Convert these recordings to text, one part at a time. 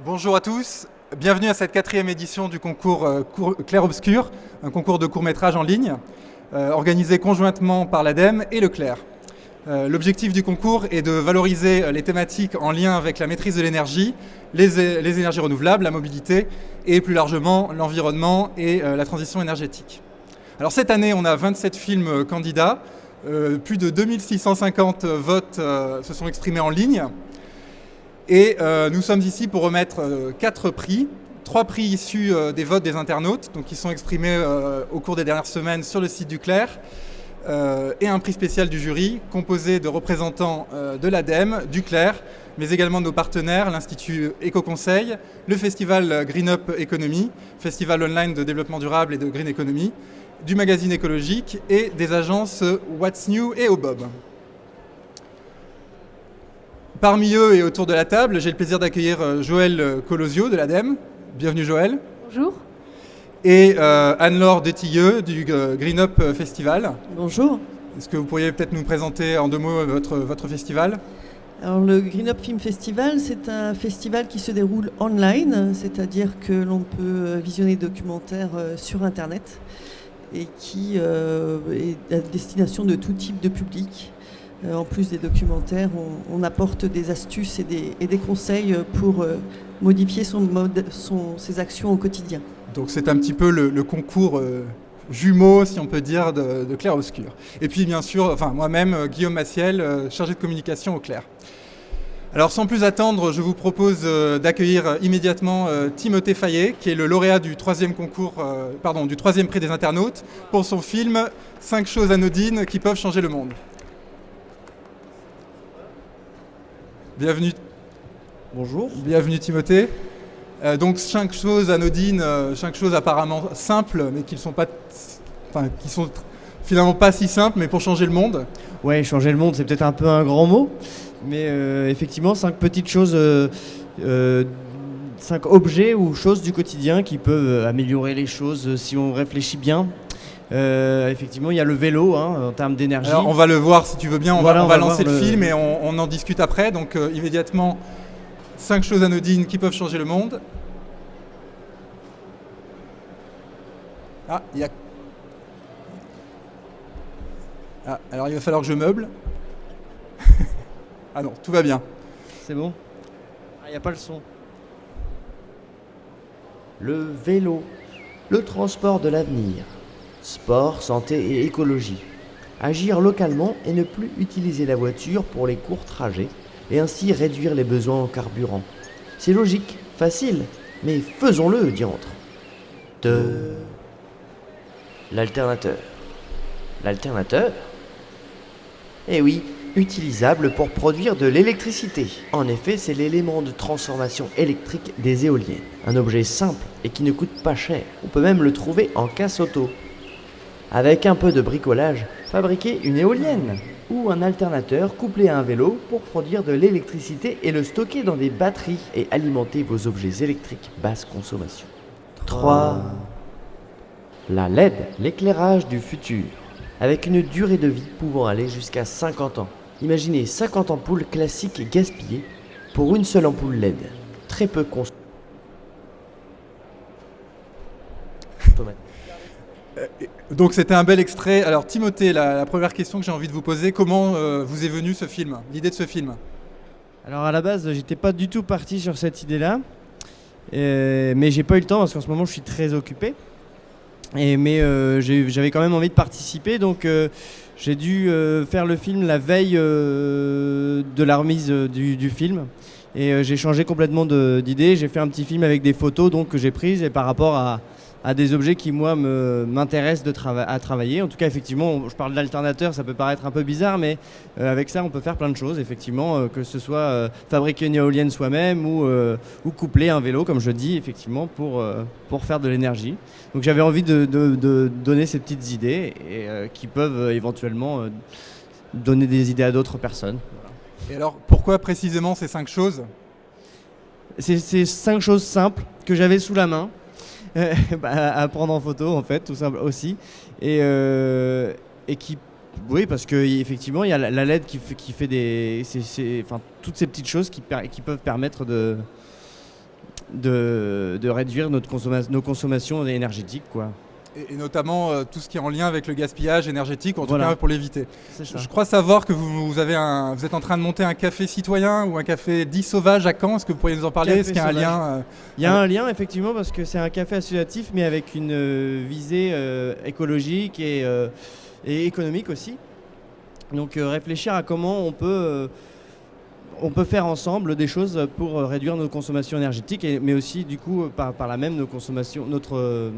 Bonjour à tous, bienvenue à cette 4e édition du concours Clair-Obscur, un concours de court-métrage en ligne, organisé conjointement par l'ADEME et le Clair. L'objectif du concours est de valoriser les thématiques en lien avec la maîtrise de l'énergie, les énergies renouvelables, la mobilité et plus largement l'environnement et la transition énergétique. Alors cette année, on a 27 films candidats, plus de 2650 votes se sont exprimés en ligne. Et nous sommes ici pour remettre 4 prix, 3 prix issus des votes des internautes, donc qui sont exprimés au cours des dernières semaines sur le site du Clair, et un prix spécial du jury, composé de représentants de l'ADEME, du Clair, mais également de nos partenaires, l'Institut Éco-Conseil, le festival Green Up Economy, festival online de développement durable et de green economy, du magazine écologique et des agences What's New et Obob. Parmi eux et autour de la table, j'ai le plaisir d'accueillir Joël Colosio de l'ADEME. Bienvenue Joël. Bonjour. Et Anne-Laure Détilleux du Green Up Festival. Bonjour. Est-ce que vous pourriez peut-être nous présenter en 2 mots votre festival ? Alors, le Green Up Film Festival, c'est un festival qui se déroule online, c'est-à-dire que l'on peut visionner des documentaires sur Internet et qui est à destination de tout type de public. En plus des documentaires, on apporte des astuces et des conseils pour modifier ses actions au quotidien. Donc c'est un petit peu le concours jumeau, si on peut dire, de Clair-Obscur. Et puis bien sûr, moi-même, Guillaume Massiel, chargé de communication au Clair. Alors sans plus attendre, je vous propose d'accueillir immédiatement Timothée Fayet, qui est le lauréat du 3e du 3e prix des internautes, pour son film « 5 choses anodines qui peuvent changer le monde ». Bienvenue. Bonjour. Bienvenue Timothée. Donc 5 choses anodines, 5 choses apparemment simples, mais qui sont finalement pas si simples, mais pour changer le monde. Ouais, changer le monde, c'est peut-être un peu un grand mot, mais effectivement, 5 petites choses, 5 objets ou choses du quotidien qui peuvent améliorer les choses si on réfléchit bien. Effectivement, il y a le vélo en termes d'énergie. Alors, on va le voir si tu veux bien, on va lancer le film et on en discute après. Donc immédiatement, 5 choses anodines qui peuvent changer le monde. Alors il va falloir que je meuble. Ah non, tout va bien. C'est bon ? Il n'y a pas le son. Le vélo, le transport de l'avenir. Sport, santé et écologie. Agir localement et ne plus utiliser la voiture pour les courts trajets et ainsi réduire les besoins en carburant. C'est logique, facile, mais faisons-le, diantre. L'alternateur. L'alternateur ? Eh oui, utilisable pour produire de l'électricité. En effet, c'est l'élément de transformation électrique des éoliennes. Un objet simple et qui ne coûte pas cher. On peut même le trouver en casse auto. Avec un peu de bricolage, fabriquer une éolienne ou un alternateur couplé à un vélo pour produire de l'électricité et le stocker dans des batteries et alimenter vos objets électriques basse consommation. 3. La LED, l'éclairage du futur, avec une durée de vie pouvant aller jusqu'à 50 ans. Imaginez 50 ampoules classiques gaspillées pour une seule ampoule LED. Très peu consommée. Donc c'était un bel extrait. Alors Timothée, la première question que j'ai envie de vous poser, comment vous est venu ce film, l'idée de ce film ? Alors à la base, j'étais pas du tout parti sur cette idée-là, mais j'ai pas eu le temps parce qu'en ce moment je suis très occupé. Mais j'avais quand même envie de participer, donc j'ai dû faire le film la veille de la remise du film. Et j'ai changé complètement d'idée. J'ai fait un petit film avec des photos donc, que j'ai prises et par rapport à des objets qui, moi, m'intéressent à travailler. En tout cas, effectivement, je parle d'alternateur, ça peut paraître un peu bizarre, mais avec ça, on peut faire plein de choses, effectivement, que ce soit fabriquer une éolienne soi-même ou coupler un vélo, comme je dis, effectivement, pour faire de l'énergie. Donc j'avais envie de donner ces petites idées et, qui peuvent éventuellement donner des idées à d'autres personnes. Voilà. Et alors, pourquoi précisément ces 5 choses ? C'est 5 choses simples que j'avais sous la main. À prendre en photo en fait, tout simple aussi, et qui, oui, parce que effectivement il y a la LED qui fait des, toutes ces petites choses qui peuvent permettre de réduire nos consommations énergétiques, quoi. Et notamment tout ce qui est en lien avec le gaspillage énergétique, en tout Voilà. cas pour l'éviter. C'est ça. Je crois savoir que vous êtes en train de monter un café citoyen ou un café dit sauvage à Caen. Est-ce que vous pourriez nous en parler? Café Est-ce qu'il y a un sauvage. lien Il y a un lien effectivement parce que c'est un café associatif mais avec une visée écologique et économique aussi. Donc réfléchir à comment on peut faire ensemble des choses pour réduire nos consommations énergétiques, mais aussi du coup par là même nos consommations, notre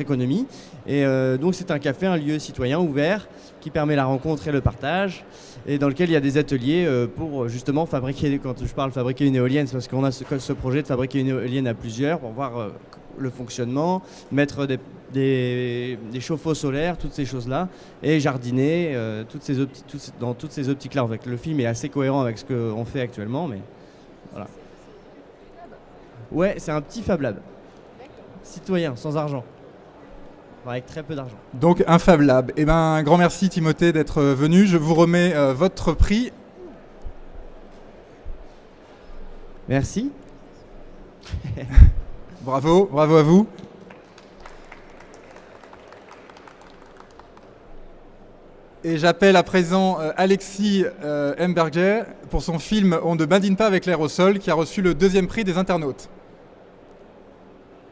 économie. Et donc c'est un café, un lieu citoyen ouvert qui permet la rencontre et le partage et dans lequel il y a des ateliers pour justement fabriquer, quand je parle fabriquer une éolienne, c'est parce qu'on a ce projet de fabriquer une éolienne à plusieurs pour voir le fonctionnement, mettre des chauffe-eau solaires, toutes ces choses-là, et jardiner dans toutes ces optiques-là. Le film est assez cohérent avec ce qu'on fait actuellement, mais voilà. Ouais, c'est un petit Fab Lab. Citoyen, sans argent. Enfin, avec très peu d'argent. Donc un Fab Lab. Eh ben, un grand merci Timothée d'être venu. Je vous remets votre prix. Merci. Bravo à vous. Et j'appelle à présent Alexis Emberger pour son film On ne badine pas avec l'aérosol qui a reçu le 2e prix des internautes.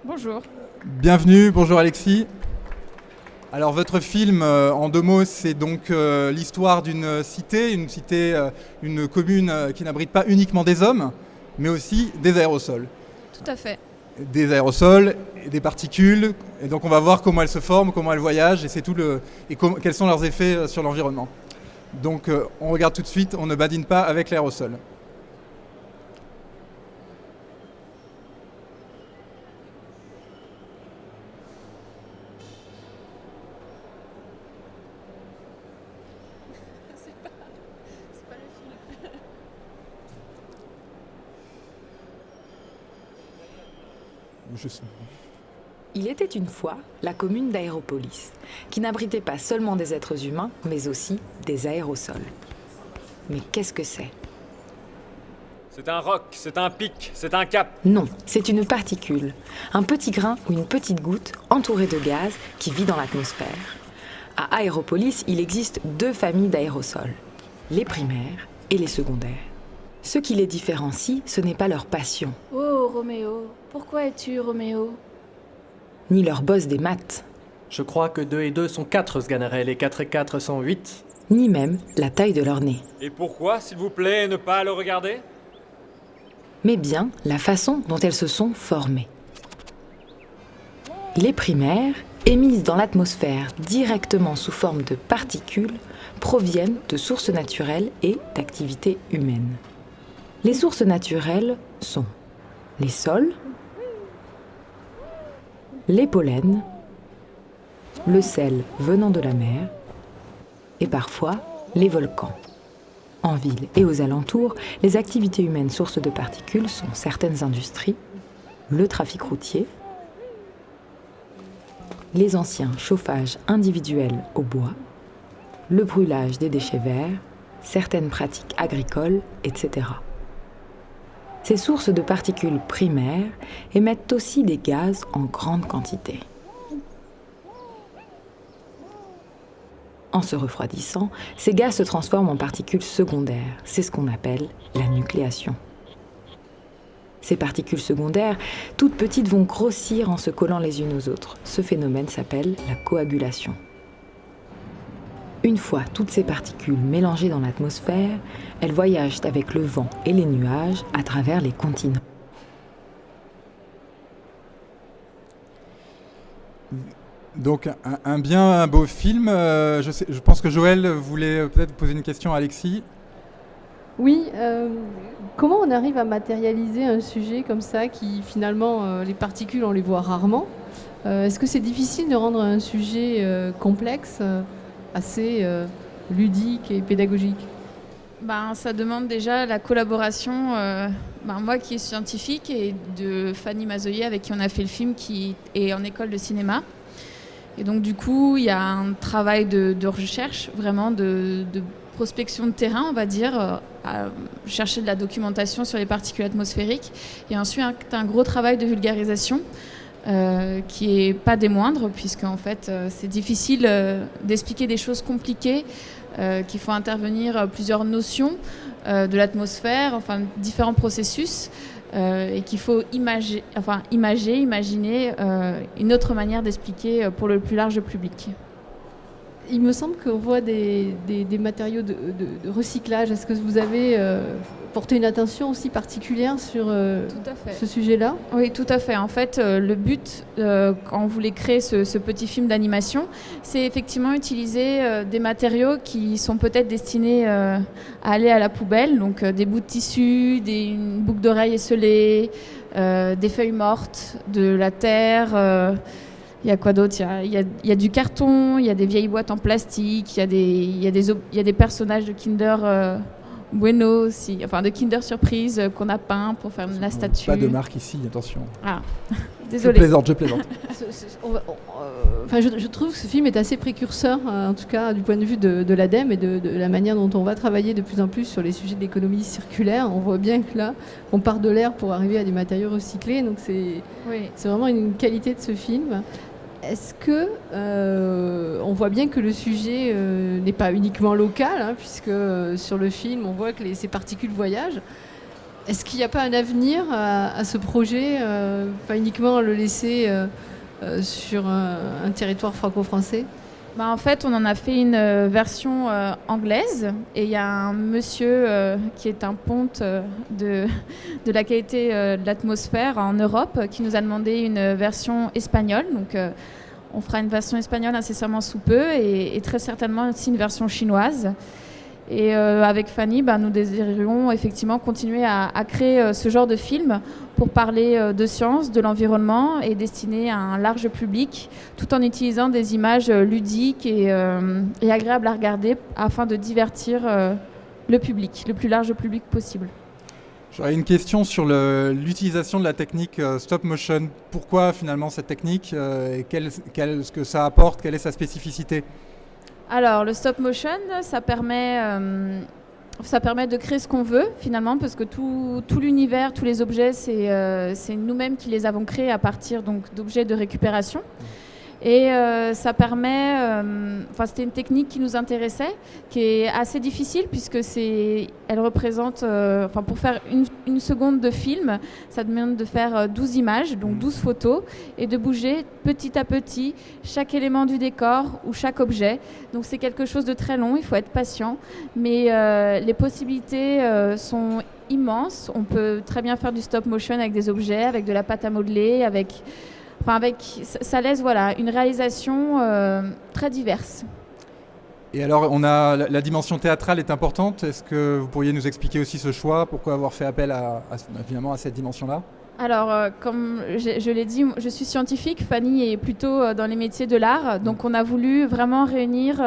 Bonjour. Bienvenue, bonjour Alexis. Alors votre film, en 2 mots, c'est donc l'histoire d'une cité, une commune qui n'abrite pas uniquement des hommes, mais aussi des aérosols. Tout à fait. Des aérosols et des particules, et donc on va voir comment elles se forment, comment elles voyagent, et quels sont leurs effets sur l'environnement. Donc on regarde tout de suite, on ne badine pas avec l'aérosol. Il était une fois la commune d'Aéropolis, qui n'abritait pas seulement des êtres humains, mais aussi des aérosols. Mais qu'est-ce que c'est ? C'est un roc, c'est un pic, c'est un cap. Non, c'est une particule, un petit grain ou une petite goutte entourée de gaz qui vit dans l'atmosphère. À Aéropolis, il existe 2 familles d'aérosols, les primaires et les secondaires. Ce qui les différencie, ce n'est pas leur passion, Oh Roméo, pourquoi es-tu Roméo? ni leur bosse des maths, Je crois que 2 et 2 sont 4, Sganarelle, et 4 et 4 sont 8. ni même la taille de leur nez, Et pourquoi, s'il vous plaît, ne pas le regarder? mais bien la façon dont elles se sont formées. Les primaires, émises dans l'atmosphère directement sous forme de particules, proviennent de sources naturelles et d'activités humaines. Les sources naturelles sont les sols, les pollens, le sel venant de la mer et parfois les volcans. En ville et aux alentours, les activités humaines sources de particules sont certaines industries, le trafic routier, les anciens chauffages individuels au bois, le brûlage des déchets verts, certaines pratiques agricoles, etc. Ces sources de particules primaires émettent aussi des gaz en grande quantité. En se refroidissant, ces gaz se transforment en particules secondaires. C'est ce qu'on appelle la nucléation. Ces particules secondaires, toutes petites, vont grossir en se collant les unes aux autres. Ce phénomène s'appelle la coagulation. Une fois toutes ces particules mélangées dans l'atmosphère, elles voyagent avec le vent et les nuages à travers les continents. Donc un bien beau film. Je pense que Joël voulait peut-être poser une question à Alexis. Oui, comment on arrive à matérialiser un sujet comme ça qui finalement les particules on les voit rarement? Est-ce que c'est difficile de rendre un sujet complexe assez ludique et pédagogique? Ça demande déjà la collaboration, moi qui suis scientifique, et de Fanny Mazoyer avec qui on a fait le film, qui est en école de cinéma. Et donc du coup, il y a un travail de recherche, vraiment de prospection de terrain, on va dire, chercher de la documentation sur les particules atmosphériques. Et ensuite, un gros travail de vulgarisation qui n'est pas des moindres, puisqu'en fait, c'est difficile d'expliquer des choses compliquées, qu'il faut intervenir plusieurs notions de l'atmosphère, enfin différents processus, et qu'il faut imaginer une autre manière d'expliquer pour le plus large public. Il me semble qu'on voit des matériaux de recyclage. Est-ce que vous avez porté une attention aussi particulière sur Tout à fait. ce sujet-là? Oui, tout à fait. En fait, le but, quand on voulait créer ce petit film d'animation, c'est effectivement utiliser des matériaux qui sont peut-être destinés à aller à la poubelle, donc des bouts de tissu, une boucle d'oreille esselée, des feuilles mortes, de la terre. Il y a quoi d'autre? Il y a du carton, il y a des vieilles boîtes en plastique, il y a des personnages de Kinder Bueno aussi, enfin de Kinder Surprise qu'on a peint pour faire la statue. Pas de marque ici, attention. Ah, désolé. Je plaisante. Enfin, je trouve que ce film est assez précurseur, en tout cas du point de vue de l'ADEME et de la manière dont on va travailler de plus en plus sur les sujets d'économie circulaire. On voit bien que là, on part de l'air pour arriver à des matériaux recyclés, donc c'est vraiment une qualité de ce film. Est-ce que on voit bien que le sujet n'est pas uniquement local, hein, puisque sur le film, on voit que ces particules voyagent. Est-ce qu'il n'y a pas un avenir à ce projet, pas uniquement le laisser sur un territoire franco-français? En fait, on en a fait une version anglaise et il y a un monsieur qui est un ponte de la qualité de l'atmosphère en Europe qui nous a demandé une version espagnole. Donc, on fera une version espagnole incessamment sous peu et très certainement aussi une version chinoise. Et avec Fanny, nous désirerions effectivement continuer à créer ce genre de film pour parler de science, de l'environnement et destiné à un large public, tout en utilisant des images ludiques et agréables à regarder afin de divertir le public, le plus large public possible. J'aurais une question sur l'utilisation de la technique stop motion. Pourquoi finalement cette technique et ce que ça apporte, quelle est sa spécificité? Alors, le stop motion, ça permet de créer ce qu'on veut, finalement, parce que tout l'univers, tous les objets, c'est nous-mêmes qui les avons créés à partir d'objets de récupération. Et ça permet... c'était une technique qui nous intéressait, qui est assez difficile, puisque elle représente... pour faire une seconde de film, ça demande de faire 12 images, donc 12 photos, et de bouger petit à petit chaque élément du décor ou chaque objet. Donc c'est quelque chose de très long, il faut être patient. Mais les possibilités sont immenses. On peut très bien faire du stop motion avec des objets, avec de la pâte à modeler, ça laisse une réalisation très diverse. Et alors, la dimension théâtrale est importante. Est-ce que vous pourriez nous expliquer aussi ce choix? Pourquoi avoir fait appel à cette dimension-là? Alors, comme je l'ai dit, je suis scientifique, Fanny est plutôt dans les métiers de l'art, donc on a voulu vraiment réunir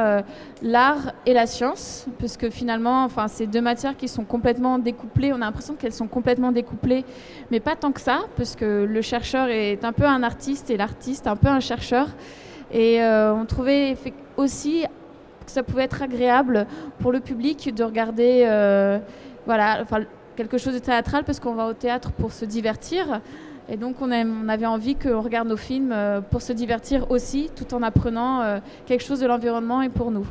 l'art et la science, puisque finalement, c'est deux matières qui sont complètement découplées, on a l'impression qu'elles sont complètement découplées, mais pas tant que ça, parce que le chercheur est un peu un artiste et l'artiste un peu un chercheur, et on trouvait aussi que ça pouvait être agréable pour le public de regarder, quelque chose de théâtral, parce qu'on va au théâtre pour se divertir. Et donc, on avait envie qu'on regarde nos films pour se divertir aussi, tout en apprenant quelque chose de l'environnement et pour nous.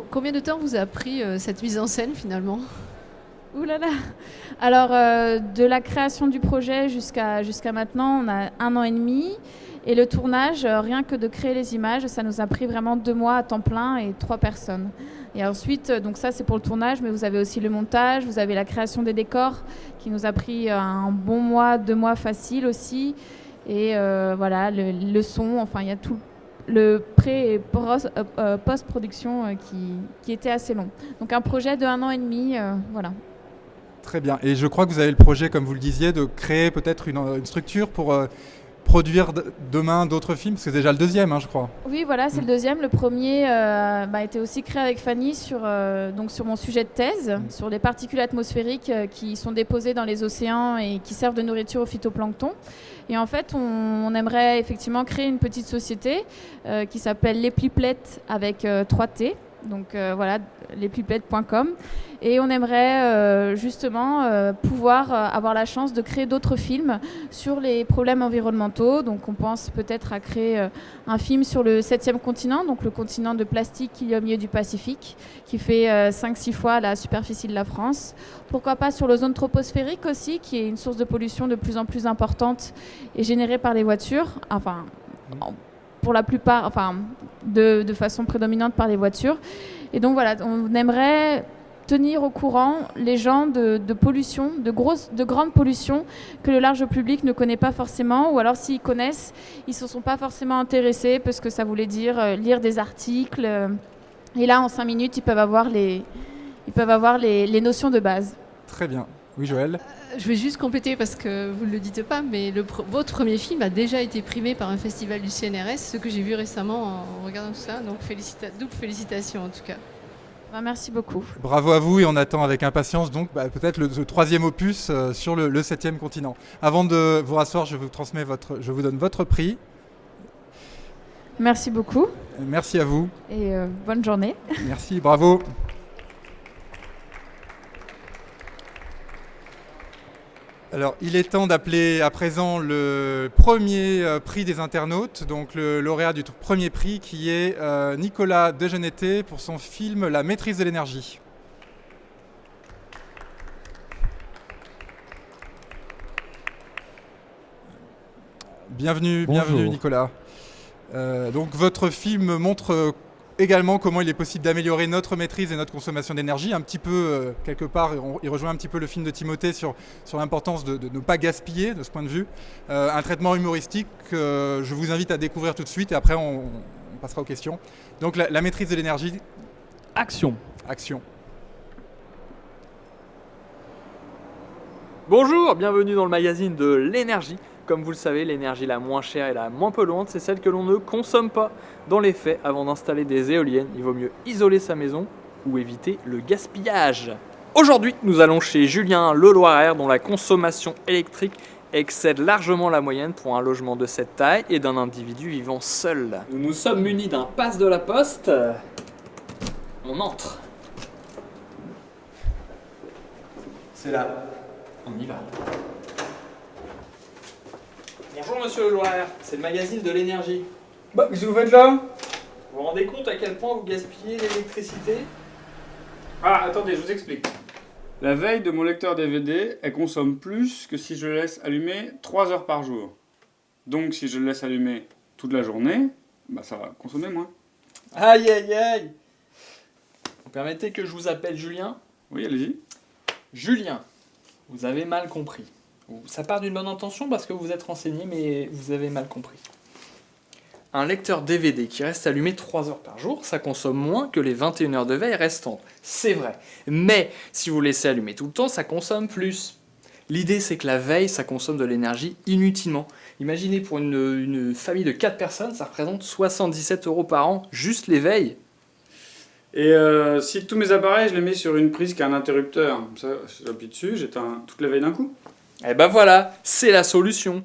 Combien de temps vous a pris cette mise en scène, finalement? Ouh là là. Alors, de la création du projet jusqu'à maintenant, on a 1 an et demi. Et le tournage, rien que de créer les images, ça nous a pris vraiment 2 mois à temps plein et 3 personnes. Et ensuite, donc ça c'est pour le tournage, mais vous avez aussi le montage, vous avez la création des décors qui nous a pris un bon mois, 2 mois facile aussi. Et le son, il y a tout le pré- et post-production qui était assez long. Donc un projet de 1 an et demi, voilà. Très bien. Et je crois que vous avez le projet, comme vous le disiez, de créer peut-être une structure pour... produire demain d'autres films, parce que c'est déjà le deuxième, je crois. Oui, voilà, c'est le deuxième. Le premier a été aussi créé avec Fanny sur mon sujet de thèse, sur les particules atmosphériques qui sont déposées dans les océans et qui servent de nourriture au phytoplancton. Et en fait, on aimerait effectivement créer une petite société qui s'appelle Les Pliplettes avec 3 T. Donc voilà, lespipettes.com. Et on aimerait justement pouvoir avoir la chance de créer d'autres films sur les problèmes environnementaux. Donc on pense peut-être à créer un film sur le 7e continent, donc le continent de plastique qui est au milieu du Pacifique, qui fait 5-6 fois la superficie de la France. Pourquoi pas sur l'ozone troposphérique aussi, qui est une source de pollution de plus en plus importante et générée par les voitures. Enfin, pour la plupart, enfin, de façon prédominante par les voitures. Et donc voilà, on aimerait tenir au courant les gens de pollution, de grandes pollutions que le large public ne connaît pas forcément, ou alors s'ils connaissent, ils ne se sont pas forcément intéressés parce que ça voulait dire lire des articles. Et là, en 5 minutes, ils peuvent avoir les notions de base. Très bien. Oui, Joël. Je vais juste compléter parce que vous ne le dites pas, mais votre premier film a déjà été primé par un festival du CNRS, ce que j'ai vu récemment en regardant tout ça. Donc double félicitations en tout cas. Merci beaucoup. Bravo à vous et on attend avec impatience donc peut-être le 3e opus sur le 7e continent. Avant de vous rasseoir, je vous donne votre prix. Merci beaucoup. Merci à vous. Et bonne journée. Merci, bravo. Alors, il est temps d'appeler à présent le premier prix des internautes, donc le lauréat du premier prix qui est Nicolas Degeneté pour son film La maîtrise de l'énergie. Bienvenue Nicolas. Donc votre film montre également comment il est possible d'améliorer notre maîtrise et notre consommation d'énergie, un petit peu, quelque part, il rejoint un petit peu le film de Timothée sur l'importance de ne pas gaspiller de ce point de vue. Un traitement humoristique que je vous invite à découvrir tout de suite et après on passera aux questions. Donc la maîtrise de l'énergie. Action. Bonjour, bienvenue dans le magazine de l'énergie. Comme vous le savez, l'énergie la moins chère et la moins polluante, c'est celle que l'on ne consomme pas. Dans les faits, avant d'installer des éoliennes, il vaut mieux isoler sa maison ou éviter le gaspillage. Aujourd'hui, nous allons chez Julien Leloiraire, dont la consommation électrique excède largement la moyenne pour un logement de cette taille et d'un individu vivant seul. Nous nous sommes munis d'un pass de la poste. On entre. C'est là. On y va. Bonjour monsieur Leloiraire, c'est le magazine de l'énergie. Bah, qu'est-ce que vous faites là? Vous vous rendez compte à quel point vous gaspillez l'électricité? Ah, attendez, je vous explique. La veille de mon lecteur DVD, elle consomme plus que si je le laisse allumer 3 heures par jour. Donc si je le laisse allumer toute la journée, bah ça va consommer moins. Aïe aïe aïe. Vous permettez que je vous appelle Julien? Oui, allez-y. Julien, vous avez mal compris. Ça part d'une bonne intention parce que vous êtes renseigné, mais vous avez mal compris. Un lecteur DVD qui reste allumé 3 heures par jour, ça consomme moins que les 21 heures de veille restantes. C'est vrai. Mais si vous laissez allumer tout le temps, ça consomme plus. L'idée, c'est que la veille, ça consomme de l'énergie inutilement. Imaginez pour une famille de 4 personnes, ça représente 77 € par an, juste les veilles. Et si tous mes appareils, je les mets sur une prise qui a un interrupteur, ça, j'appuie dessus, j'éteins toute la veille d'un coup. Eh ben voilà, c'est la solution.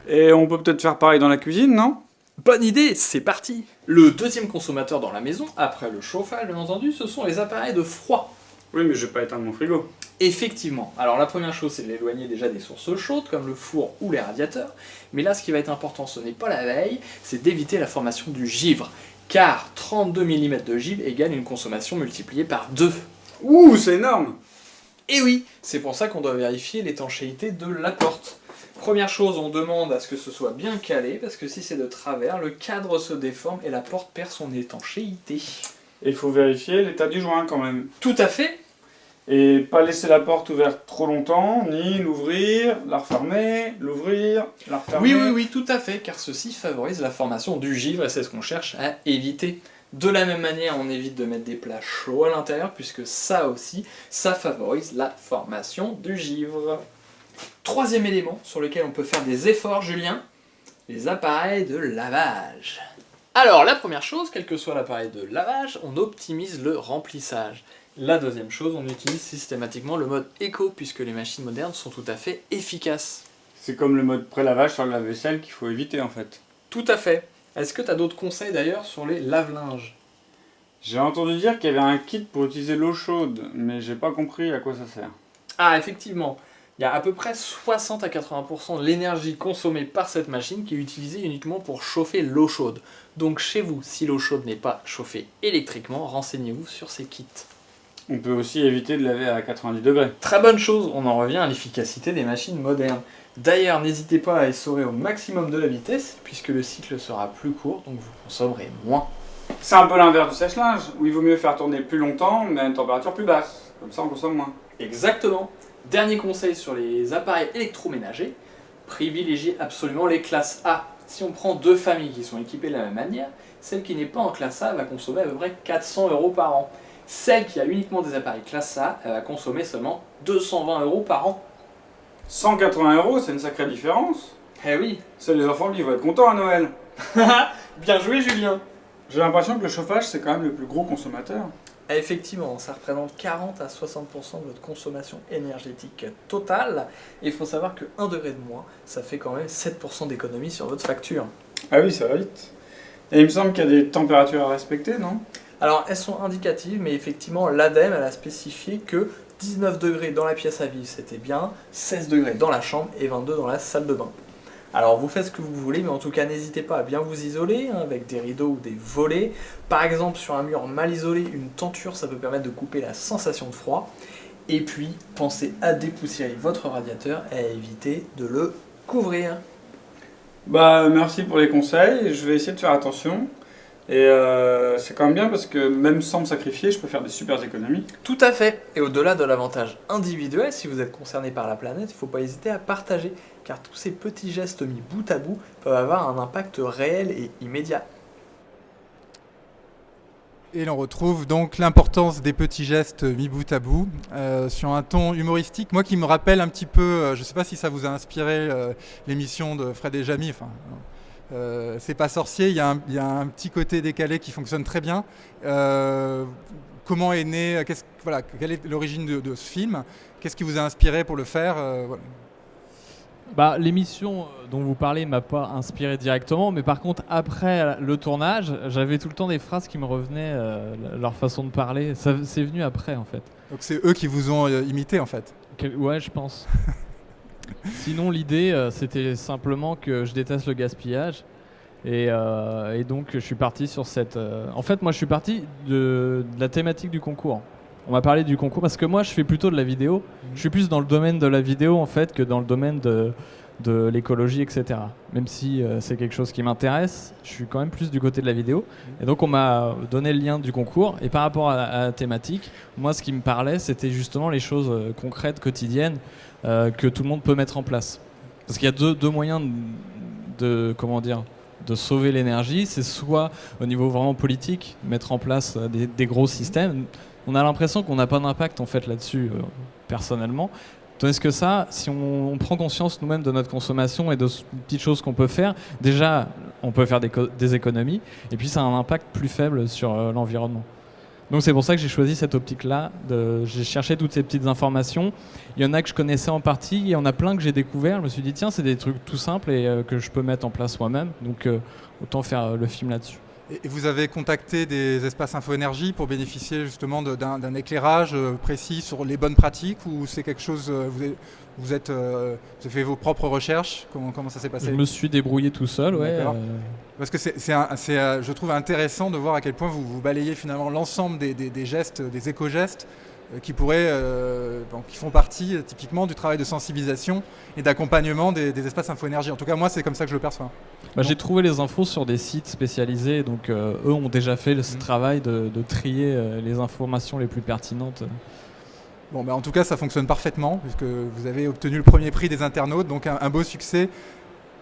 Et on peut peut-être faire pareil dans la cuisine, non? Bonne idée, c'est parti. Le deuxième consommateur dans la maison, après le chauffage bien entendu, ce sont les appareils de froid. Oui, mais je vais pas éteindre mon frigo. Effectivement. Alors la première chose, c'est de l'éloigner déjà des sources chaudes, comme le four ou les radiateurs. Mais là, ce qui va être important, ce n'est pas la veille, c'est d'éviter la formation du givre. Car 32 mm de givre égale une consommation multipliée par 2. Ouh, c'est énorme! Et oui, c'est pour ça qu'on doit vérifier l'étanchéité de la porte. Première chose, on demande à ce que ce soit bien calé, parce que si c'est de travers, le cadre se déforme et la porte perd son étanchéité. Et il faut vérifier l'état du joint quand même. Tout à fait. Et pas laisser la porte ouverte trop longtemps, ni l'ouvrir, la refermer, l'ouvrir, la refermer. Oui, tout à fait, car ceci favorise la formation du givre et c'est ce qu'on cherche à éviter. De la même manière, on évite de mettre des plats chauds à l'intérieur, puisque ça aussi, ça favorise la formation du givre. Troisième élément sur lequel on peut faire des efforts, Julien, les appareils de lavage. Alors, la première chose, quel que soit l'appareil de lavage, on optimise le remplissage. La deuxième chose, on utilise systématiquement le mode éco, puisque les machines modernes sont tout à fait efficaces. C'est comme le mode pré-lavage sur le lave-vaisselle qu'il faut éviter en fait. Tout à fait. Est-ce que tu as d'autres conseils d'ailleurs sur les lave-linges? J'ai entendu dire qu'il y avait un kit pour utiliser l'eau chaude, mais j'ai pas compris à quoi ça sert. Ah, effectivement, il y a à peu près 60 à 80% de l'énergie consommée par cette machine qui est utilisée uniquement pour chauffer l'eau chaude. Donc chez vous, si l'eau chaude n'est pas chauffée électriquement, renseignez-vous sur ces kits. On peut aussi éviter de laver à 90 degrés. Très bonne chose, on en revient à l'efficacité des machines modernes. D'ailleurs, n'hésitez pas à essorer au maximum de la vitesse, puisque le cycle sera plus court, donc vous consommerez moins. C'est un peu l'inverse du sèche-linge, où il vaut mieux faire tourner plus longtemps, mais à une température plus basse. Comme ça, on consomme moins. Exactement. Dernier conseil sur les appareils électroménagers, privilégiez absolument les classes A. Si on prend 2 familles qui sont équipées de la même manière, celle qui n'est pas en classe A va consommer à peu près 400 € par an. Celle qui a uniquement des appareils classe A, elle va consommer seulement 220 € par an. 180 €, c'est une sacrée différence. Eh oui. C'est les enfants qui vont être contents à Noël. Bien joué, Julien. J'ai l'impression que le chauffage, c'est quand même le plus gros consommateur. Effectivement, ça représente 40 à 60% de votre consommation énergétique totale. Et il faut savoir que 1 degré de moins, ça fait quand même 7% d'économie sur votre facture. Ah oui, ça va vite. Et il me semble qu'il y a des températures à respecter, non? Alors, elles sont indicatives, mais effectivement, l'ADEME, elle a spécifié que 19 degrés dans la pièce à vivre, c'était bien, 16 degrés dans la chambre et 22 dans la salle de bain. Alors vous faites ce que vous voulez, mais en tout cas n'hésitez pas à bien vous isoler avec des rideaux ou des volets. Par exemple sur un mur mal isolé, une tenture ça peut permettre de couper la sensation de froid. Et puis pensez à dépoussiérer votre radiateur et à éviter de le couvrir. Bah merci pour les conseils, je vais essayer de faire attention. Et c'est quand même bien parce que même sans me sacrifier, je peux faire des super économies. Tout à fait. Et au-delà de l'avantage individuel, si vous êtes concerné par la planète, il ne faut pas hésiter à partager, car tous ces petits gestes mis bout à bout peuvent avoir un impact réel et immédiat. Et l'on retrouve donc l'importance des petits gestes mis bout à bout sur un ton humoristique. Moi qui me rappelle un petit peu, je ne sais pas si ça vous a inspiré l'émission de Fred et Jamy, enfin... c'est pas sorcier, il y a un petit côté décalé qui fonctionne très bien. Comment est né, quelle est l'origine de ce film? Qu'est-ce qui vous a inspiré pour le faire? Voilà. Bah, l'émission dont vous parlez m'a pas inspiré directement, mais par contre après le tournage, j'avais tout le temps des phrases qui me revenaient, leur façon de parler. C'est venu après en fait. Donc c'est eux qui vous ont imité en fait? Ouais, je pense. Sinon, l'idée, c'était simplement que je déteste le gaspillage. Et donc, je suis parti sur cette... En fait, moi, je suis parti de la thématique du concours. On m'a parlé du concours parce que moi, je fais plutôt de la vidéo. Je suis plus dans le domaine de la vidéo, en fait, que dans le domaine de l'écologie, etc. Même si c'est quelque chose qui m'intéresse, je suis quand même plus du côté de la vidéo. Et donc, on m'a donné le lien du concours. Et par rapport à la thématique, moi, ce qui me parlait, c'était justement les choses concrètes, quotidiennes, que tout le monde peut mettre en place. Parce qu'il y a deux moyens de sauver l'énergie. C'est soit au niveau vraiment politique, mettre en place des gros systèmes. On a l'impression qu'on n'a pas d'impact en fait là-dessus, personnellement. Tandis que ça, si on prend conscience nous-mêmes de notre consommation et de petites choses qu'on peut faire, déjà, on peut faire des économies. Et puis, ça a un impact plus faible sur l'environnement. Donc c'est pour ça que j'ai choisi cette optique-là. J'ai cherché toutes ces petites informations. Il y en a que je connaissais en partie, il y en a plein que j'ai découvert. Je me suis dit, tiens, c'est des trucs tout simples et que je peux mettre en place moi-même. Donc autant faire le film là-dessus. Et vous avez contacté des espaces Info-Énergie pour bénéficier justement d'un éclairage précis sur les bonnes pratiques, ou c'est quelque chose, vous avez fait vos propres recherches? Comment ça s'est passé? Je me suis débrouillé tout seul, ouais. Parce que c'est je trouve intéressant de voir à quel point vous balayez finalement l'ensemble des gestes, des éco-gestes qui font partie typiquement du travail de sensibilisation et d'accompagnement des espaces Info-Énergie. En tout cas, moi, c'est comme ça que je le perçois. J'ai trouvé les infos sur des sites spécialisés, donc eux ont déjà fait ce travail de trier les informations les plus pertinentes. Bon, en tout cas, ça fonctionne parfaitement, puisque vous avez obtenu le premier prix des internautes, donc un beau succès.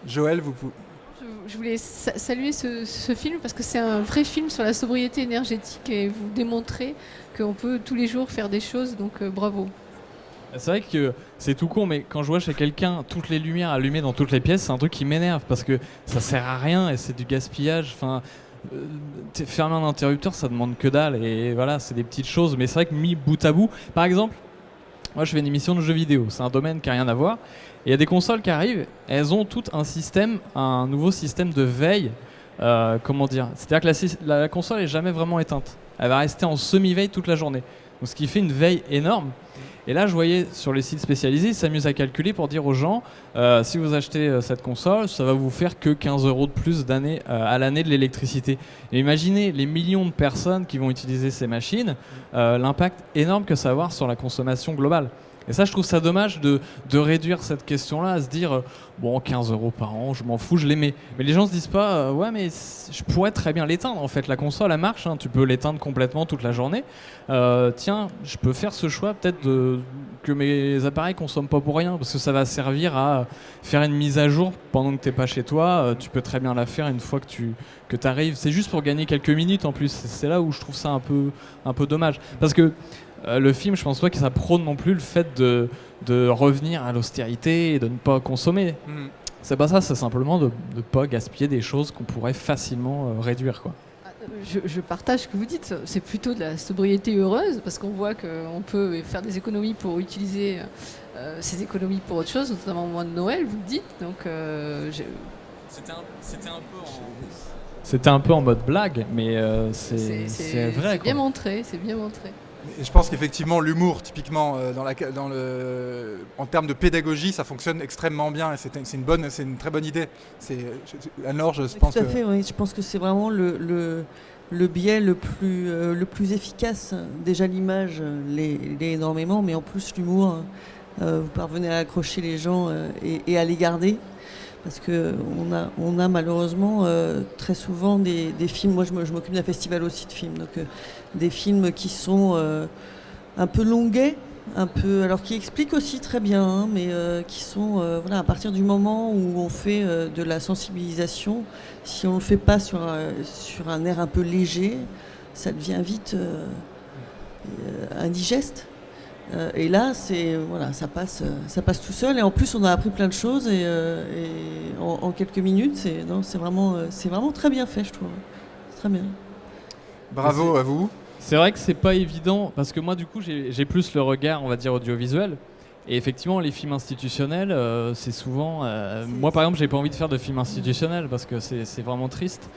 Joël, Je voulais saluer ce film parce que c'est un vrai film sur la sobriété énergétique et vous démontrez qu'on peut tous les jours faire des choses, donc bravo. C'est vrai que c'est tout con, mais quand je vois chez quelqu'un toutes les lumières allumées dans toutes les pièces, c'est un truc qui m'énerve parce que ça sert à rien et c'est du gaspillage. Enfin, fermer un interrupteur, ça demande que dalle et voilà, c'est des petites choses. Mais c'est vrai que mis bout à bout, par exemple, moi je fais une émission de jeux vidéo, c'est un domaine qui n'a rien à voir. Et il y a des consoles qui arrivent, elles ont tout un nouveau système de veille comment dire, c'est-à-dire que la console est jamais vraiment éteinte. Elle va rester en semi-veille toute la journée. Donc, ce qui fait une veille énorme. Et là, je voyais sur les sites spécialisés, ils s'amusent à calculer pour dire aux gens, si vous achetez cette console, ça va vous faire que 15 € de plus à l'année de l'électricité. Et imaginez les millions de personnes qui vont utiliser ces machines, l'impact énorme que ça va avoir sur la consommation globale. Et ça, je trouve ça dommage de réduire cette question-là à se dire bon, 15 € par an, je m'en fous, je les mets. Mais les gens se disent pas ouais, mais je pourrais très bien l'éteindre. En fait, la console, elle marche, hein, tu peux l'éteindre complètement toute la journée. Tiens, je peux faire ce choix peut-être que mes appareils consomment pas pour rien, parce que ça va servir à faire une mise à jour pendant que t'es pas chez toi. Tu peux très bien la faire une fois que tu arrives. C'est juste pour gagner quelques minutes en plus. C'est là où je trouve ça un peu dommage, parce que le film, je pense pas que ça prône non plus le fait de revenir à l'austérité et de ne pas consommer. C'est pas ça, c'est simplement de ne pas gaspiller des choses qu'on pourrait facilement réduire, quoi. Je partage ce que vous dites, c'est plutôt de la sobriété heureuse, parce qu'on voit qu'on peut faire des économies pour utiliser ces économies pour autre chose, notamment au mois de Noël, vous le dites. Donc, C'était un peu en mode blague, mais c'est vrai. C'est bien montré, c'est bien montré. Et je pense qu'effectivement, l'humour, typiquement, en termes de pédagogie, ça fonctionne extrêmement bien. Et c'est une très bonne idée. Anne-Laure, je pense tout à fait, oui. Je pense que c'est vraiment le biais le plus efficace. Déjà, l'image l'est énormément, mais en plus, l'humour, vous parvenez à accrocher les gens et à les garder. Parce qu'on a malheureusement très souvent des films, moi je m'occupe d'un festival aussi de films, donc des films qui sont un peu longuets, alors qui expliquent aussi très bien, hein, mais qui sont, à partir du moment où on fait de la sensibilisation, si on ne le fait pas sur un air un peu léger, ça devient vite indigeste. Et là, ça passe tout seul. Et en plus, on a appris plein de choses. Et en quelques minutes, c'est vraiment très bien fait, je trouve. Très bien. Bravo à vous. C'est vrai que c'est pas évident, parce que moi, du coup, j'ai plus le regard, on va dire, audiovisuel. Et effectivement, les films institutionnels, c'est souvent... moi, par exemple, j'ai pas envie de faire de films institutionnels, parce que c'est vraiment triste.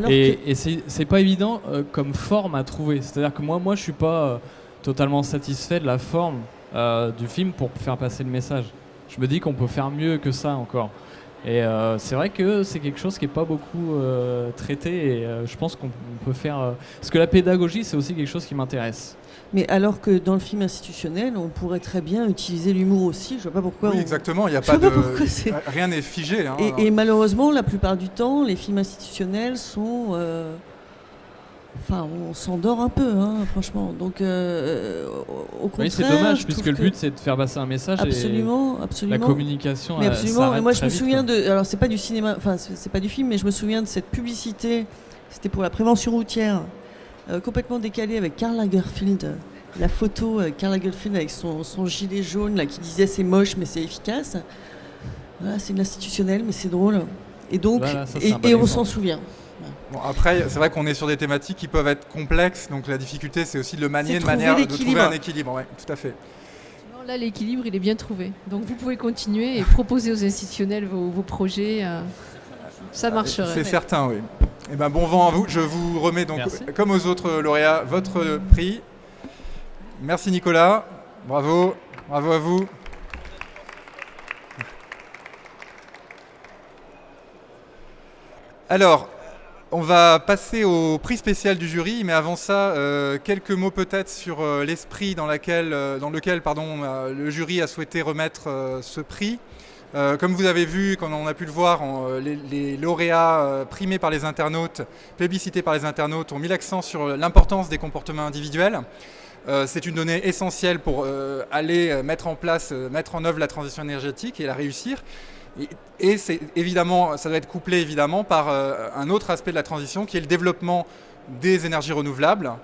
Et c'est pas évident comme forme à trouver. C'est-à-dire que moi je suis pas... totalement satisfait de la forme du film pour faire passer le message. Je me dis qu'on peut faire mieux que ça encore. Et c'est vrai que c'est quelque chose qui n'est pas beaucoup traité, et je pense qu'on peut faire... Parce que la pédagogie, c'est aussi quelque chose qui m'intéresse. Mais alors que dans le film institutionnel, on pourrait très bien utiliser l'humour aussi. Je vois pas pourquoi. Oui, exactement. Il y a pas rien n'est figé. Hein, et malheureusement, la plupart du temps, les films institutionnels sont... on s'endort un peu, hein, franchement. Donc, au contraire... Oui, c'est dommage, puisque le but, c'est de faire passer un message. Absolument. La communication, mais absolument. s'arrête moi, je très me vite, souviens quoi. alors c'est pas du cinéma, c'est pas du film, mais je me souviens de cette publicité. C'était pour la prévention routière, complètement décalée, avec Karl Lagerfeld. La photo, Karl Lagerfeld avec son gilet jaune, là, qui disait c'est moche, mais c'est efficace. Voilà, c'est de l'institutionnel, mais c'est drôle. Et donc, voilà, ça, et on s'en souvient. Bon, après, c'est vrai qu'on est sur des thématiques qui peuvent être complexes, donc la difficulté, c'est aussi de le manier de manière de trouver un équilibre. Ouais, tout à fait. Non, là, l'équilibre, il est bien trouvé. Donc, vous pouvez continuer et proposer aux institutionnels vos projets. Ça marcherait. C'est certain, oui. Et ben, bon vent à vous. Je vous remets donc, Merci. comme aux autres lauréats, votre prix. Merci Nicolas. Bravo. Bravo à vous. Alors, on va passer au prix spécial du jury, mais avant ça, quelques mots peut-être sur l'esprit dans lequel le jury a souhaité remettre ce prix. Comme vous avez vu, quand on a pu le voir, les lauréats primés par les internautes, plébiscités par les internautes, ont mis l'accent sur l'importance des comportements individuels. C'est une donnée essentielle pour aller mettre en œuvre la transition énergétique et la réussir. Et c'est évidemment, ça doit être couplé évidemment par un autre aspect de la transition qui est le développement des énergies renouvelables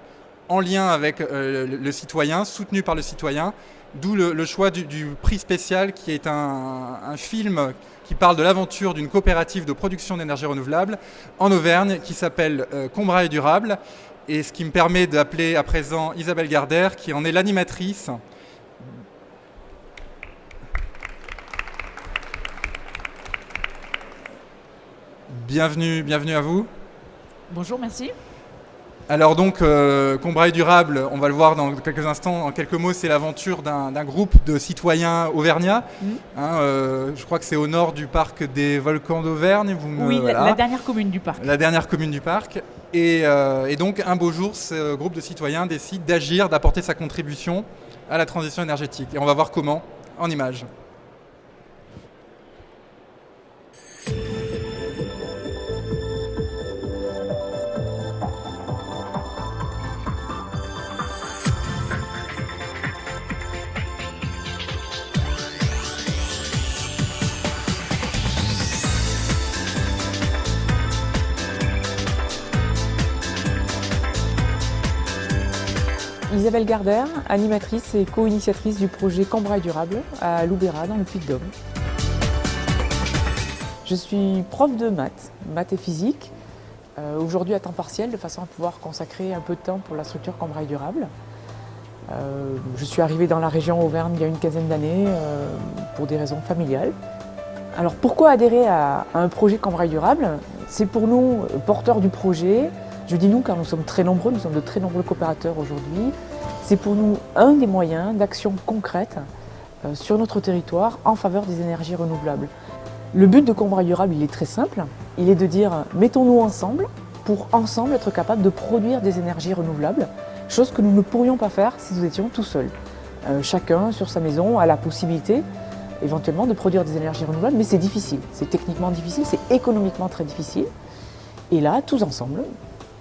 en lien avec le citoyen, soutenu par le citoyen, d'où le choix du prix spécial qui est un film qui parle de l'aventure d'une coopérative de production d'énergie renouvelable en Auvergne qui s'appelle Combray Durable, et ce qui me permet d'appeler à présent Isabelle Gardère qui en est l'animatrice. Bienvenue à vous. Bonjour, merci. Alors donc, Combrailles Durable, on va le voir dans quelques instants, en quelques mots, c'est l'aventure d'un groupe de citoyens auvergnats. Je crois que c'est au nord du parc des Volcans d'Auvergne. Oui, la dernière commune du parc. La dernière commune du parc. Et donc, un beau jour, ce groupe de citoyens décide d'agir, d'apporter sa contribution à la transition énergétique. Et on va voir comment, en images. Isabelle Gardère, animatrice et co-initiatrice du projet Combrailles Durable à Loubera dans le Puy-de-Dôme. Je suis prof de maths et physique, aujourd'hui à temps partiel de façon à pouvoir consacrer un peu de temps pour la structure Combrailles Durable. Je suis arrivée dans la région Auvergne il y a une quinzaine d'années pour des raisons familiales. Alors pourquoi adhérer à un projet Combrailles Durable? C'est pour nous, porteurs du projet. Je dis nous car nous sommes très nombreux, nous sommes de très nombreux coopérateurs aujourd'hui. C'est pour nous un des moyens d'action concrète sur notre territoire en faveur des énergies renouvelables. Le but de Combrailles Durable, il est très simple. Il est de dire mettons-nous ensemble pour ensemble être capables de produire des énergies renouvelables, chose que nous ne pourrions pas faire si nous étions tout seuls. Chacun sur sa maison a la possibilité éventuellement de produire des énergies renouvelables, mais c'est difficile. C'est techniquement difficile, c'est économiquement très difficile. Et là, tous ensemble,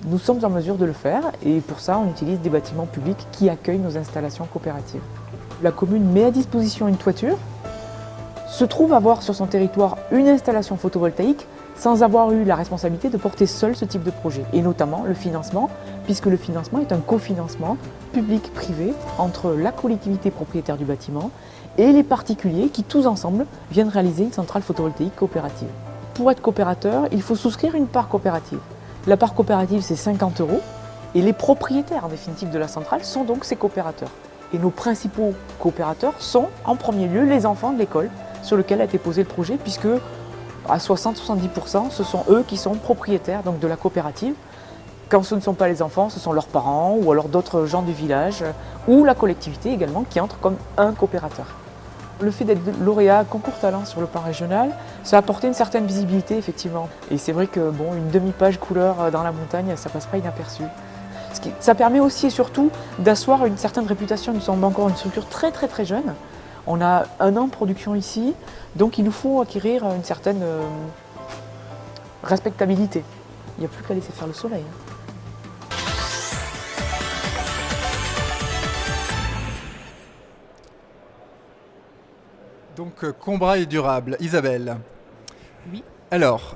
nous sommes en mesure de le faire et pour ça, on utilise des bâtiments publics qui accueillent nos installations coopératives. La commune met à disposition une toiture, se trouve avoir sur son territoire une installation photovoltaïque sans avoir eu la responsabilité de porter seul ce type de projet, et notamment le financement, puisque le financement est un cofinancement public-privé entre la collectivité propriétaire du bâtiment et les particuliers qui, tous ensemble, viennent réaliser une centrale photovoltaïque coopérative. Pour être coopérateur, il faut souscrire une part coopérative. La part coopérative, c'est 50 € et les propriétaires en définitive de la centrale sont donc ces coopérateurs. Et nos principaux coopérateurs sont en premier lieu les enfants de l'école sur lequel a été posé le projet, puisque à 60-70%, ce sont eux qui sont propriétaires donc, de la coopérative. Quand ce ne sont pas les enfants, ce sont leurs parents ou alors d'autres gens du village ou la collectivité également qui entre comme un coopérateur. Le fait d'être lauréat concours talent sur le plan régional, ça a apporté une certaine visibilité effectivement. Et c'est vrai que bon, une demi-page couleur dans la montagne, ça passe pas inaperçu. Ça permet aussi et surtout d'asseoir une certaine réputation. Nous sommes encore une structure très jeune. On a 1 an de production ici, donc il nous faut acquérir une certaine respectabilité. Il n'y a plus qu'à laisser faire le soleil. Donc, Combrailles Durable. Isabelle. Oui. Alors,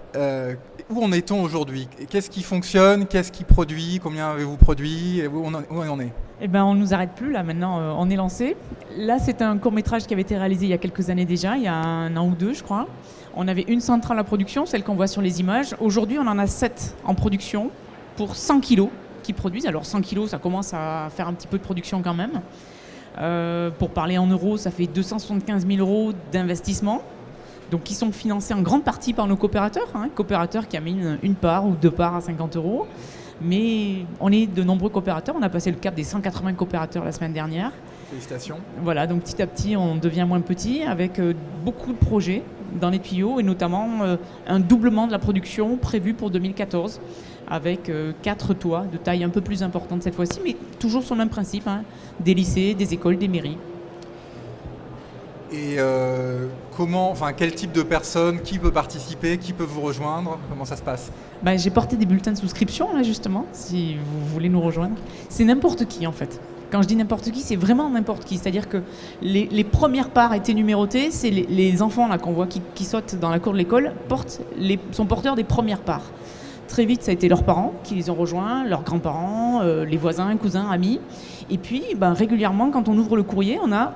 où en est-on aujourd'hui? Qu'est-ce qui fonctionne? Qu'est-ce qui produit? Combien avez-vous produit? Où on en est? Eh ben, on ne nous arrête plus, là, maintenant, on est lancé. Là, c'est un court-métrage qui avait été réalisé il y a quelques années déjà, il y a 1 an ou 2, je crois. On avait une centrale à production, celle qu'on voit sur les images. Aujourd'hui, on en a 7 en production pour 100 kilos qui produisent. Alors, 100 kilos, ça commence à faire un petit peu de production quand même. Pour parler en euros, ça fait 275 000 € d'investissement, donc qui sont financés en grande partie par nos coopérateurs, coopérateurs qui amènent une part ou 2 parts à 50 €. Mais on est de nombreux coopérateurs, on a passé le cap des 180 coopérateurs la semaine dernière. Félicitations. Voilà, donc petit à petit, on devient moins petit avec beaucoup de projets dans les tuyaux et notamment un doublement de la production prévu pour 2014 avec 4 toits de taille un peu plus importante cette fois-ci, mais toujours sur le même principe, des lycées, des écoles, des mairies. Et quel type de personnes, qui peut participer, qui peut vous rejoindre? Comment ça se passe? J'ai porté des bulletins de souscription, là, justement, si vous voulez nous rejoindre. C'est n'importe qui, en fait. Quand je dis n'importe qui, c'est vraiment n'importe qui. C'est-à-dire que les premières parts étaient numérotées, c'est les enfants là, qu'on voit qui sautent dans la cour de l'école, sont porteurs des premières parts. Très vite, ça a été leurs parents qui les ont rejoints, leurs grands-parents, les voisins, cousins, amis. Et puis, régulièrement, quand on ouvre le courrier, on a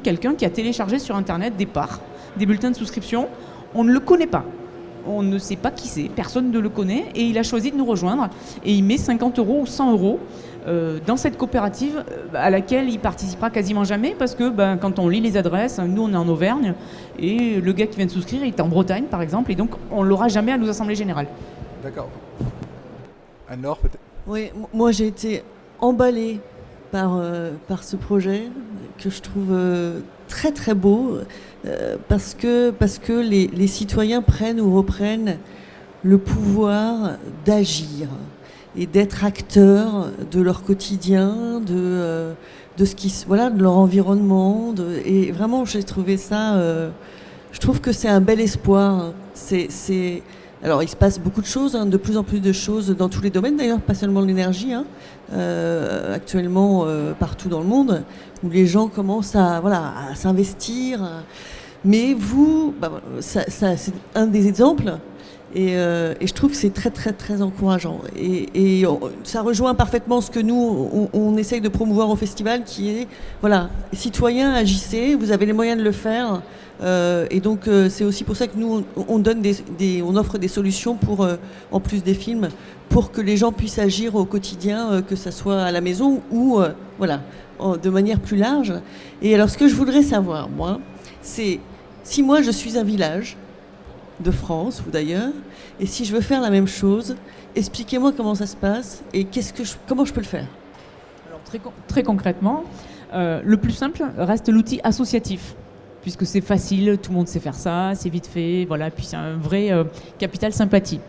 quelqu'un qui a téléchargé sur Internet des parts, des bulletins de souscription. On ne le connaît pas. On ne sait pas qui c'est, personne ne le connaît. Et il a choisi de nous rejoindre. Et il met 50 € ou 100 € dans cette coopérative à laquelle il participera quasiment jamais parce que quand on lit les adresses, nous on est en Auvergne et le gars qui vient de souscrire il est en Bretagne par exemple et donc on ne l'aura jamais à nos assemblées générales. D'accord. Anne-Laure, peut-être. Oui, moi j'ai été emballée par ce projet que je trouve très très beau parce que les citoyens prennent ou reprennent le pouvoir d'agir et d'être acteurs de leur quotidien, de leur environnement. Et vraiment, j'ai trouvé ça. Je trouve que c'est un bel espoir. Alors, il se passe beaucoup de choses, de plus en plus de choses dans tous les domaines, d'ailleurs, pas seulement l'énergie, actuellement partout dans le monde, où les gens commencent à s'investir. Mais vous, c'est un des exemples. Et je trouve que c'est très très très encourageant. Et ça rejoint parfaitement ce que nous, on essaye de promouvoir au festival, qui est, citoyens, agissez, vous avez les moyens de le faire. Et donc c'est aussi pour ça que nous, on offre des solutions pour, en plus des films, pour que les gens puissent agir au quotidien, que ce soit à la maison ou de manière plus large. Et alors ce que je voudrais savoir, moi, c'est si moi je suis un village de France ou d'ailleurs, et si je veux faire la même chose, expliquez-moi comment ça se passe et comment je peux le faire. Alors très concrètement, le plus simple reste l'outil associatif, puisque c'est facile, tout le monde sait faire ça, c'est vite fait, puis c'est un vrai capital sympathie.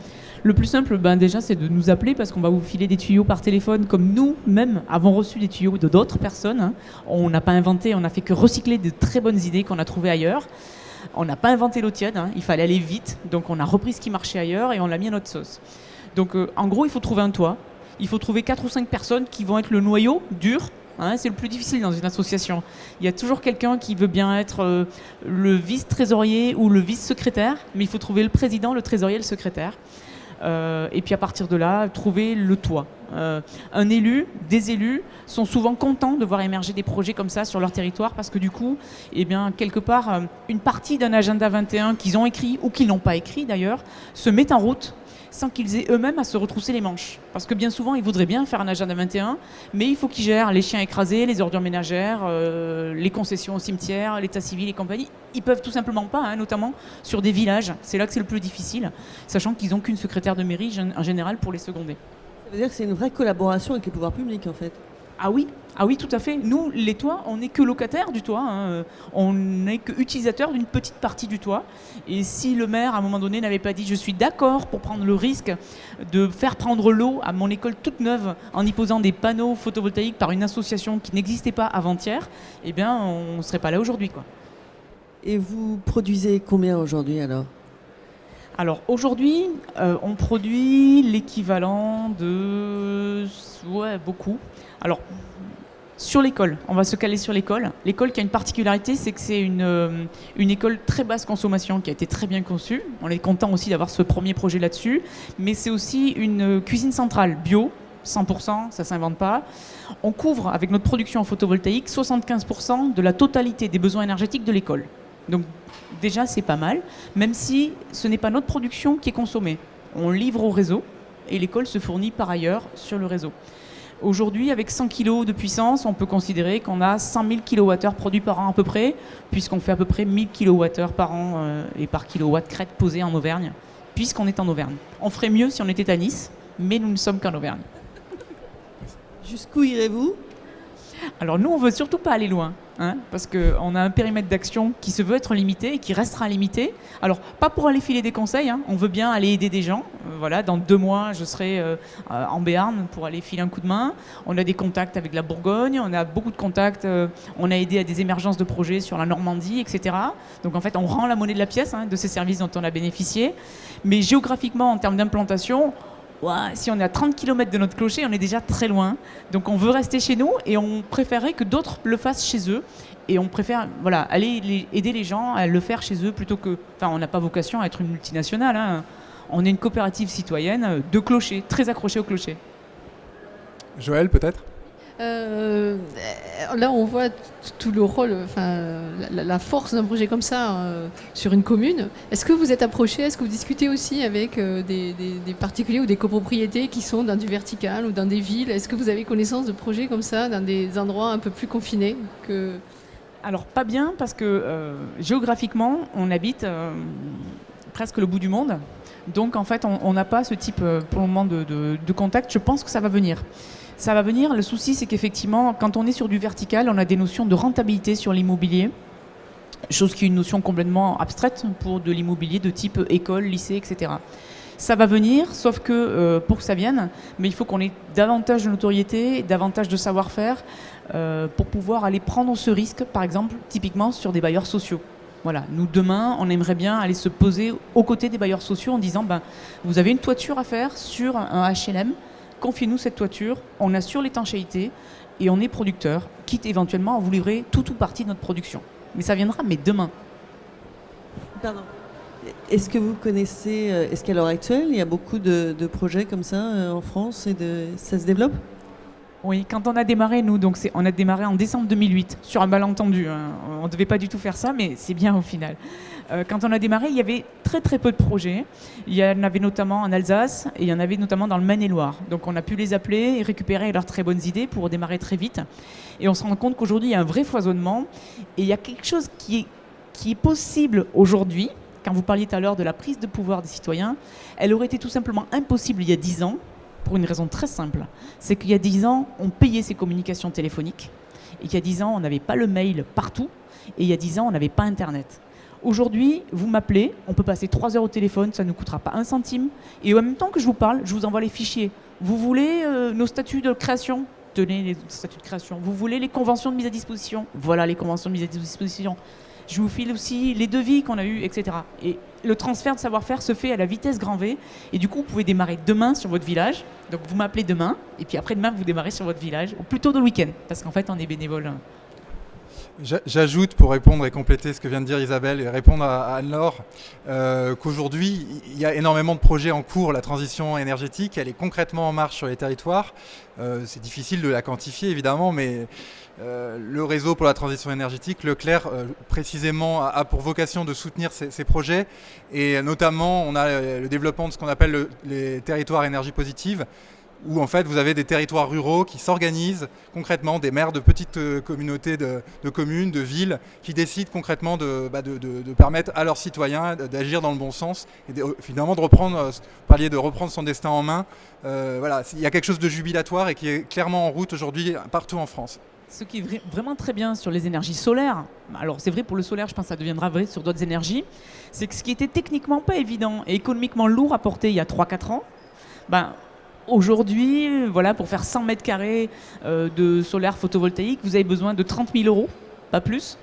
Le plus simple, déjà, c'est de nous appeler parce qu'on va vous filer des tuyaux par téléphone, comme nous-mêmes avons reçu des tuyaux de d'autres personnes. On n'a pas inventé, on n'a fait que recycler de très bonnes idées qu'on a trouvées ailleurs. On n'a pas inventé l'eau tiède, il fallait aller vite, donc on a repris ce qui marchait ailleurs et on l'a mis à notre sauce. Donc en gros, il faut trouver un toit, il faut trouver 4 ou 5 personnes qui vont être le noyau dur, c'est le plus difficile dans une association. Il y a toujours quelqu'un qui veut bien être le vice-trésorier ou le vice-secrétaire, mais il faut trouver le président, le trésorier, le secrétaire. Et puis à partir de là, trouver le toit. Un élu, des élus sont souvent contents de voir émerger des projets comme ça sur leur territoire parce que du coup, quelque part, une partie d'un agenda 21 qu'ils ont écrit ou qu'ils n'ont pas écrit d'ailleurs, se met en route sans qu'ils aient eux-mêmes à se retrousser les manches. Parce que bien souvent, ils voudraient bien faire un agenda 21, mais il faut qu'ils gèrent les chiens écrasés, les ordures ménagères, les concessions au cimetière, l'état civil et compagnie. Ils peuvent tout simplement pas, notamment sur des villages. C'est là que c'est le plus difficile, sachant qu'ils n'ont qu'une secrétaire de mairie en général pour les seconder. Ça veut dire que c'est une vraie collaboration avec les pouvoirs publics, en fait. Ah oui, tout à fait. Nous, les toits, on n'est que locataires du toit. On n'est que utilisateurs d'une petite partie du toit. Et si le maire, à un moment donné, n'avait pas dit « je suis d'accord pour prendre le risque de faire prendre l'eau à mon école toute neuve en y posant des panneaux photovoltaïques par une association qui n'existait pas avant-hier », on ne serait pas là aujourd'hui, quoi. Et vous produisez combien aujourd'hui, alors ? Alors aujourd'hui, on produit l'équivalent de... beaucoup. Alors, sur l'école, on va se caler sur l'école. L'école qui a une particularité, c'est que c'est une école très basse consommation qui a été très bien conçue. On est content aussi d'avoir ce premier projet là-dessus. Mais c'est aussi une cuisine centrale bio, 100%, ça ne s'invente pas. On couvre, avec notre production en photovoltaïque, 75% de la totalité des besoins énergétiques de l'école. Donc déjà, c'est pas mal, même si ce n'est pas notre production qui est consommée. On livre au réseau et l'école se fournit par ailleurs sur le réseau. Aujourd'hui, avec 100 kg de puissance, on peut considérer qu'on a 100 000 kWh produits par an à peu près, puisqu'on fait à peu près 1000 kWh par an et par kilowatt crête posée en Auvergne, puisqu'on est en Auvergne. On ferait mieux si on était à Nice, mais nous ne sommes qu'en Auvergne. Jusqu'où irez-vous ? Alors nous, on ne veut surtout pas aller loin, parce qu'on a un périmètre d'action qui se veut être limité et qui restera limité. Alors, pas pour aller filer des conseils, on veut bien aller aider des gens. Dans 2 mois, je serai en Béarn pour aller filer un coup de main. On a des contacts avec la Bourgogne, on a beaucoup de contacts, on a aidé à des émergences de projets sur la Normandie, etc. Donc en fait, on rend la monnaie de la pièce de ces services dont on a bénéficié. Mais géographiquement, en termes d'implantation, si on est à 30 km de notre clocher, on est déjà très loin. Donc on veut rester chez nous et on préférerait que d'autres le fassent chez eux. Et on préfère aller aider les gens à le faire chez eux plutôt que... on n'a pas vocation à être une multinationale. On est une coopérative citoyenne de clochers, très accrochée au clocher. Joël, peut-être ? Là, on voit tout le rôle, la force d'un projet comme ça sur une commune. Est-ce que vous êtes approché, est-ce que vous discutez aussi avec des particuliers ou des copropriétés qui sont dans du vertical ou dans des villes ? Est-ce que vous avez connaissance de projets comme ça dans des endroits un peu plus confinés que... Alors, pas bien, parce que géographiquement, on habite presque le bout du monde. Donc en fait, on n'a pas ce type pour le moment de contact. Je pense que ça va venir. Ça va venir. Le souci, c'est qu'effectivement, quand on est sur du vertical, on a des notions de rentabilité sur l'immobilier, chose qui est une notion complètement abstraite pour de l'immobilier de type école, lycée, etc. Ça va venir, sauf que pour que ça vienne, mais il faut qu'on ait davantage de notoriété, davantage de savoir-faire pour pouvoir aller prendre ce risque, par exemple, typiquement sur des bailleurs sociaux. Voilà, nous demain, on aimerait bien aller se poser aux côtés des bailleurs sociaux en disant vous avez une toiture à faire sur un HLM, confiez-nous cette toiture, on assure l'étanchéité et on est producteur, quitte éventuellement à vous livrer tout ou partie de notre production. Mais ça viendra, mais demain. Pardon. Est-ce que vous connaissez, est-ce qu'à l'heure actuelle, il y a beaucoup de projets comme ça en France et ça se développe ? Oui, quand on a démarré, nous, donc on a démarré en décembre 2008, sur un malentendu. On ne devait pas du tout faire ça, mais c'est bien au final. Quand on a démarré, il y avait très très peu de projets. Il y en avait notamment en Alsace et il y en avait notamment dans le Maine-et-Loire. Donc on a pu les appeler et récupérer leurs très bonnes idées pour démarrer très vite. Et on se rend compte qu'aujourd'hui, il y a un vrai foisonnement et il y a quelque chose qui est possible aujourd'hui. Quand vous parliez tout à l'heure de la prise de pouvoir des citoyens, elle aurait été tout simplement impossible il y a 10 ans. Pour une raison très simple, c'est qu'il y a 10 ans, on payait ses communications téléphoniques, et qu'il y a 10 ans, on n'avait pas le mail partout, et il y a 10 ans, on n'avait pas Internet. Aujourd'hui, vous m'appelez, on peut passer 3 heures au téléphone, ça ne nous coûtera pas 1 centime, et en même temps que je vous parle, je vous envoie les fichiers. Vous voulez nos statuts de création ? Tenez les statuts de création. Vous voulez les conventions de mise à disposition ? Voilà les conventions de mise à disposition. Je vous file aussi les devis qu'on a eus, etc. Et le transfert de savoir-faire se fait à la vitesse grand V. Et du coup, vous pouvez démarrer demain sur votre village. Donc, vous m'appelez demain. Et puis après, demain, vous démarrez sur votre village. Ou plutôt le week-end. Parce qu'en fait, on est bénévole. J'ajoute, pour répondre et compléter ce que vient de dire Isabelle et répondre à Anne-Laure, qu'aujourd'hui, il y a énormément de projets en cours. La transition énergétique, elle est concrètement en marche sur les territoires. C'est difficile de la quantifier, évidemment, mais le réseau pour la transition énergétique, Leclerc, précisément, a pour vocation de soutenir ces projets. Et notamment, on a le développement de ce qu'on appelle les territoires énergie positive, où en fait vous avez des territoires ruraux qui s'organisent concrètement, des maires de petites communautés de communes, de villes, qui décident concrètement de permettre à leurs citoyens d'agir dans le bon sens et finalement de reprendre, vous parliez de reprendre son destin en main. Voilà, il y a quelque chose de jubilatoire et qui est clairement en route aujourd'hui partout en France. Ce qui est vraiment très bien sur les énergies solaires, alors c'est vrai pour le solaire, je pense que ça deviendra vrai sur d'autres énergies, c'est que ce qui était techniquement pas évident et économiquement lourd à porter il y a 3-4 ans, aujourd'hui, voilà, pour faire 100 mètres carrés de solaire photovoltaïque, vous avez besoin de 30 000 euros, pas plus.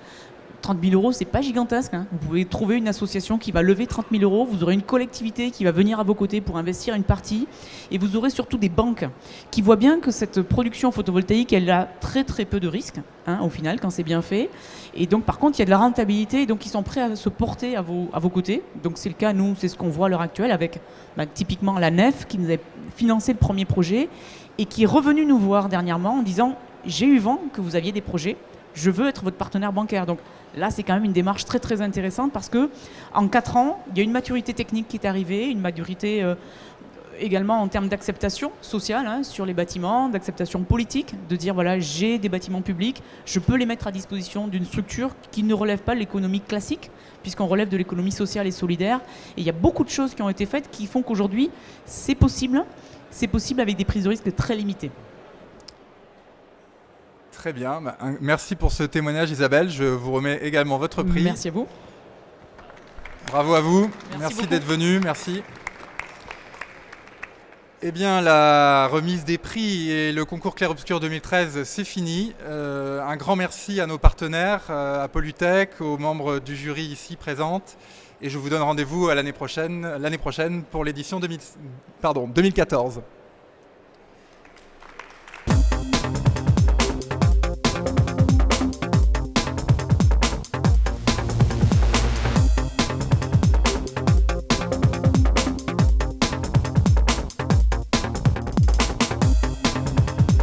30 000 euros, c'est pas gigantesque. Vous pouvez trouver une association qui va lever 30 000 euros. Vous aurez une collectivité qui va venir à vos côtés pour investir une partie. Et vous aurez surtout des banques qui voient bien que cette production photovoltaïque, elle a très très peu de risques, au final, quand c'est bien fait. Et donc, par contre, il y a de la rentabilité. Donc, ils sont prêts à se porter à vos côtés. Donc, c'est le cas, nous, c'est ce qu'on voit à l'heure actuelle avec typiquement la Nef qui nous a financé le premier projet et qui est revenu nous voir dernièrement en disant « J'ai eu vent que vous aviez des projets. Je veux être votre partenaire bancaire. » Donc, là, c'est quand même une démarche très très intéressante parce que en 4 ans, il y a une maturité technique qui est arrivée, une maturité également en termes d'acceptation sociale sur les bâtiments, d'acceptation politique, de dire voilà, j'ai des bâtiments publics, je peux les mettre à disposition d'une structure qui ne relève pas de l'économie classique, puisqu'on relève de l'économie sociale et solidaire. Et il y a beaucoup de choses qui ont été faites qui font qu'aujourd'hui, c'est possible avec des prises de risque très limitées. Très bien, merci pour ce témoignage Isabelle, je vous remets également votre prix. Merci à vous. Bravo à vous, merci d'être venu, merci. Eh bien, la remise des prix et le concours Clair Obscur 2013, c'est fini. Un grand merci à nos partenaires, à Polytech, aux membres du jury ici présentes. Et je vous donne rendez-vous à l'année prochaine pour l'édition 2014.